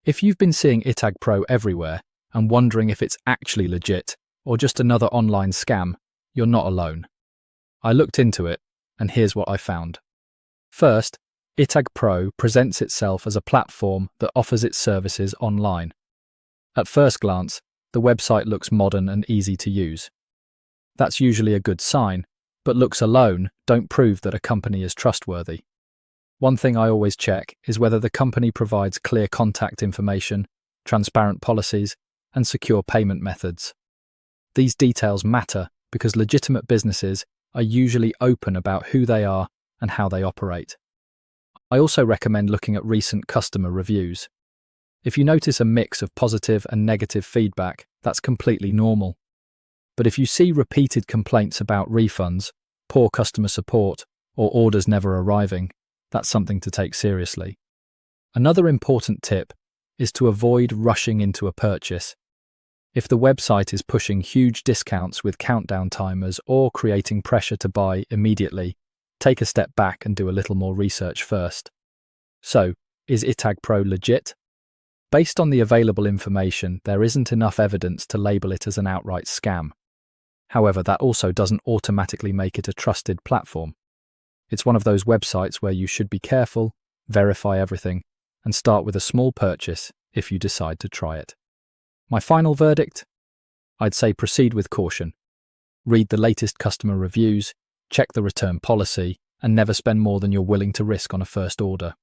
If you've been seeing Itagpro everywhere and wondering if it's actually legit or just another online scam, you're not alone. I looked into it, and here's what I found. First, Itagpro presents itself as a platform that offers its services online. At first glance, the website looks modern and easy to use. That's usually a good sign, but looks alone don't prove that a company is trustworthy. One thing I always check is whether the company provides clear contact information, transparent policies, and secure payment methods. These details matter because legitimate businesses are usually open about who they are and how they operate. I also recommend looking at recent customer reviews. If you notice a mix of positive and negative feedback, that's completely normal. But if you see repeated complaints about refunds, poor customer support, or orders never arriving, that's something to take seriously. Another important tip is to avoid rushing into a purchase. If the website is pushing huge discounts with countdown timers or creating pressure to buy immediately, take a step back and do a little more research first. So, is Itagpro legit? Based on the available information, there isn't enough evidence to label it as an outright scam. However, that also doesn't automatically make it a trusted platform. It's one of those websites where you should be careful, verify everything, and start with a small purchase if you decide to try it. My final verdict? I'd say proceed with caution. Read the latest customer reviews, check the return policy, and never spend more than you're willing to risk on a first order.